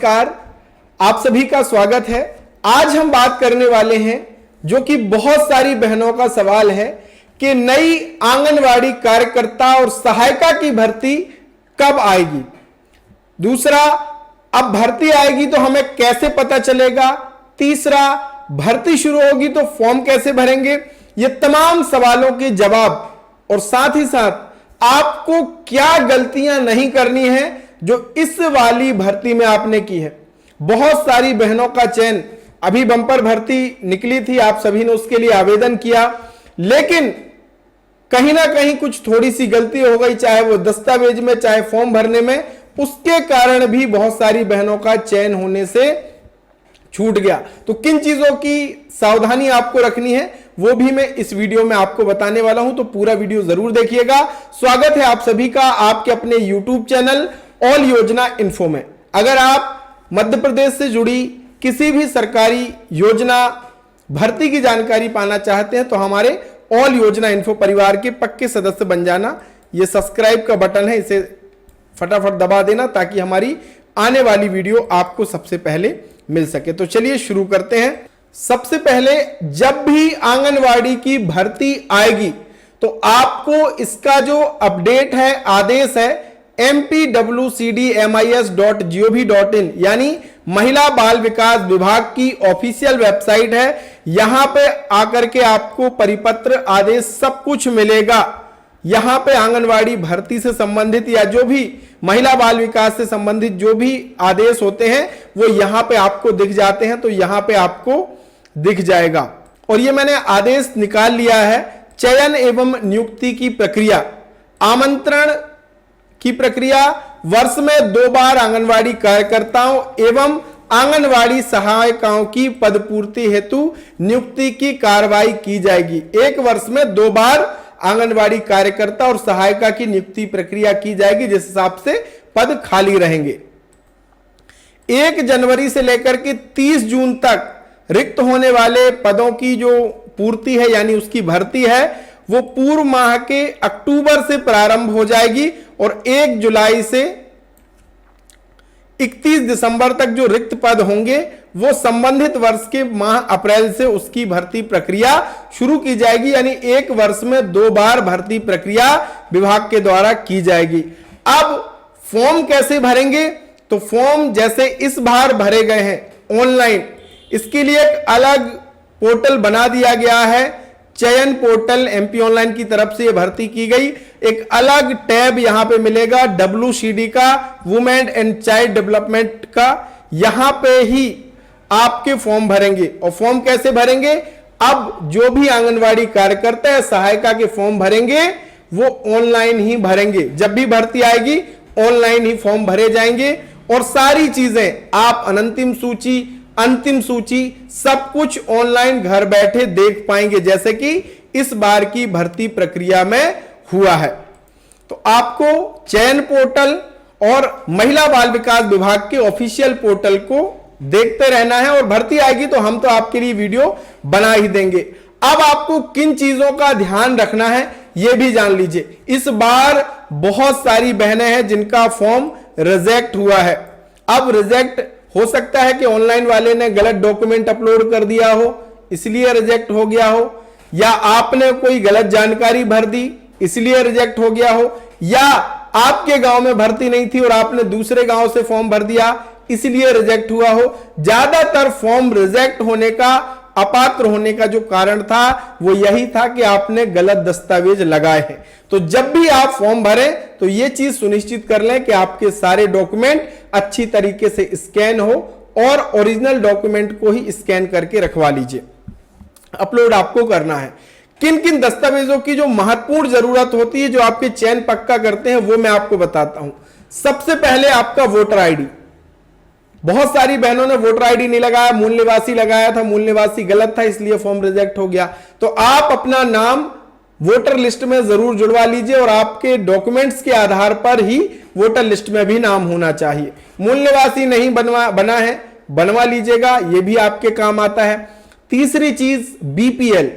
नमस्कार, आप सभी का स्वागत है। आज हम बात करने वाले हैं जो कि बहुत सारी बहनों का सवाल है कि नई आंगनवाड़ी कार्यकर्ता और सहायिका की भर्ती कब आएगी। दूसरा, अब भर्ती आएगी तो हमें कैसे पता चलेगा। तीसरा, भर्ती शुरू होगी तो फॉर्म कैसे भरेंगे। ये तमाम सवालों के जवाब और साथ ही साथ आपको क्या गलतियां नहीं करनी है जो इस वाली भर्ती में आपने की है। बहुत सारी बहनों का चयन, अभी बंपर भर्ती निकली थी, आप सभी ने उसके लिए आवेदन किया, लेकिन कहीं ना कहीं कुछ थोड़ी सी गलती हो गई, चाहे वो दस्तावेज में चाहे फॉर्म भरने में, उसके कारण भी बहुत सारी बहनों का चयन होने से छूट गया। तो किन चीजों की सावधानी आपको रखनी है वो भी मैं इस वीडियो में आपको बताने वाला हूं, तो पूरा वीडियो जरूर देखिएगा। स्वागत है आप सभी का आपके अपने YouTube चैनल ऑल योजना इन्फो में। अगर आप मध्य प्रदेश से जुड़ी किसी भी सरकारी योजना भर्ती की जानकारी पाना चाहते हैं तो हमारे ऑल योजना इन्फो परिवार के पक्के सदस्य बन जाना। ये सब्सक्राइब का बटन है, इसे फटाफट दबा देना ताकि हमारी आने वाली वीडियो आपको सबसे पहले मिल सके। तो चलिए शुरू करते हैं। सबसे पहले, जब भी आंगनवाड़ी की भर्ती आएगी तो आपको इसका जो अपडेट है, आदेश है mpwcdmis.gov.in यानी महिला बाल विकास विभाग की ऑफिशियल वेबसाइट है। यहां पे आकर के आपको परिपत्र, आदेश सब कुछ मिलेगा। यहां पे आंगनवाड़ी भर्ती से संबंधित या जो भी महिला बाल विकास से संबंधित जो भी आदेश होते हैं वो यहां पे आपको दिख जाते हैं। तो यहां पे आपको दिख जाएगा। और ये मैंने आदेश निकाल लिया है। चयन एवं नियुक्ति की प्रक्रिया, आमंत्रण की प्रक्रिया, वर्ष में 2 बार आंगनवाड़ी कार्यकर्ताओं एवं आंगनवाड़ी सहायिकाओं की पदपूर्ति हेतु नियुक्ति की कार्रवाई की जाएगी। 1 वर्ष में 2 बार आंगनवाड़ी कार्यकर्ता और सहायिका की नियुक्ति प्रक्रिया की जाएगी, जिस हिसाब से पद खाली रहेंगे। 1 जनवरी से लेकर के 30 जून तक रिक्त होने वाले पदों की जो पूर्ति है यानी उसकी भर्ती है वो पूर्व माह के अक्टूबर से प्रारंभ हो जाएगी और 1 जुलाई से 31 दिसंबर तक जो रिक्त पद होंगे वो संबंधित वर्ष के माह अप्रैल से उसकी भर्ती प्रक्रिया शुरू की जाएगी। यानी 1 वर्ष में 2 बार भर्ती प्रक्रिया विभाग के द्वारा की जाएगी। अब फॉर्म कैसे भरेंगे, तो फॉर्म जैसे इस बार भरे गए हैं ऑनलाइन, इसके लिए एक अलग पोर्टल बना दिया गया है। चयन पोर्टल एमपी ऑनलाइन की तरफ से यह भर्ती की गई। एक अलग टैब यहां पे मिलेगा WCD का, वुमेन एंड चाइल्ड डेवलपमेंट का। यहां पे ही आपके फॉर्म भरेंगे। और फॉर्म कैसे भरेंगे, अब जो भी आंगनवाड़ी कार्यकर्ता है, सहायिका के फॉर्म भरेंगे वो ऑनलाइन ही भरेंगे। जब भी भर्ती आएगी ऑनलाइन ही फॉर्म भरे जाएंगे और सारी चीजें आप अनंतिम सूची, अंतिम सूची सब कुछ ऑनलाइन घर बैठे देख पाएंगे, जैसे कि इस बार की भर्ती प्रक्रिया में हुआ है। तो आपको चयन पोर्टल और महिला बाल विकास विभाग के ऑफिशियल पोर्टल को देखते रहना है और भर्ती आएगी तो हम तो आपके लिए वीडियो बना ही देंगे। अब आपको किन चीजों का ध्यान रखना है यह भी जान लीजिए। इस बार बहुत सारी बहनें हैं जिनका फॉर्म रिजेक्ट हुआ है। अब रिजेक्ट हो सकता है कि ऑनलाइन वाले ने गलत डॉक्यूमेंट अपलोड कर दिया हो इसलिए रिजेक्ट हो गया हो, या आपने कोई गलत जानकारी भर दी इसलिए रिजेक्ट हो गया हो, या आपके गांव में भर्ती नहीं थी और आपने दूसरे गांव से फॉर्म भर दिया इसलिए रिजेक्ट हुआ हो। ज्यादातर फॉर्म रिजेक्ट होने का, अपात्र होने का जो कारण था वो यही था कि आपने गलत दस्तावेज लगाए हैं। तो जब भी आप फॉर्म भरें तो यह चीज सुनिश्चित कर लें कि आपके सारे डॉक्यूमेंट अच्छी तरीके से स्कैन हो और ओरिजिनल डॉक्यूमेंट को ही स्कैन करके रखवा लीजिए। अपलोड आपको करना है। किन किन दस्तावेजों की जो महत्वपूर्ण जरूरत होती है जो आपके चयन पक्का करते हैं वो मैं आपको बताता हूं। सबसे पहले आपका वोटर आईडी। बहुत सारी बहनों ने वोटर आईडी नहीं लगाया, मूल निवासी लगाया था, मूल निवासी गलत था इसलिए फॉर्म रिजेक्ट हो गया। तो आप अपना नाम वोटर लिस्ट में जरूर जुड़वा लीजिए और आपके डॉक्यूमेंट्स के आधार पर ही वोटर लिस्ट में भी नाम होना चाहिए। मूल निवासी नहीं बना है, बनवा लीजिएगा, यह भी आपके काम आता है। तीसरी चीज BPL।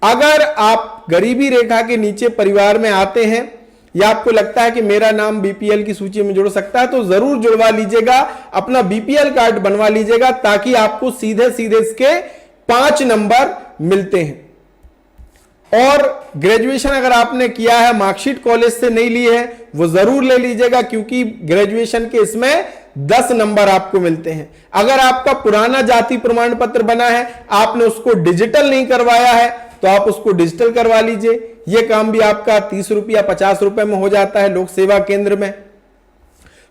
अगर आप गरीबी रेखा के नीचे परिवार में आते हैं या आपको लगता है कि मेरा नाम बीपीएल की सूची में जुड़ सकता है, तो जरूर जुड़वा लीजिएगा, अपना बीपीएल कार्ड बनवा लीजिएगा, ताकि आपको सीधे सीधे इसके 5 नंबर मिलते हैं। और ग्रेजुएशन अगर आपने किया है, मार्कशीट कॉलेज से नहीं ली है, वो जरूर ले लीजिएगा, क्योंकि ग्रेजुएशन के इसमें 10 नंबर आपको मिलते हैं। अगर आपका पुराना जाति प्रमाण पत्र बना है, आपने उसको डिजिटल नहीं करवाया है, तो आप उसको डिजिटल करवा लीजिए। यह काम भी आपका 30 रुपया 50 रुपए में हो जाता है लोक सेवा केंद्र में।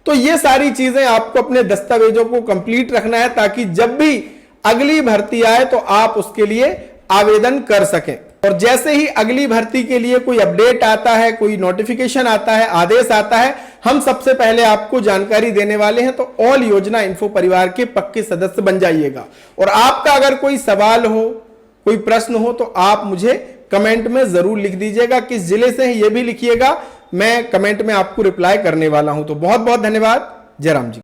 तो ये सारी चीजें आपको अपने दस्तावेजों को कंप्लीट रखना है, ताकि जब भी अगली भर्ती आए तो आप उसके लिए आवेदन कर सकें। और जैसे ही अगली भर्ती के लिए कोई अपडेट आता है, कोई नोटिफिकेशन आता है, आदेश आता है, हम सबसे पहले आपको जानकारी देने वाले हैं। तो ऑल योजना इन्फो परिवार के पक्के सदस्य बन जाइएगा। और आपका अगर कोई सवाल हो, कोई प्रश्न हो, तो आप मुझे कमेंट में जरूर लिख दीजिएगा। किस जिले से है ये भी लिखिएगा, मैं कमेंट में आपको रिप्लाई करने वाला हूं। तो बहुत बहुत धन्यवाद। जय राम जी।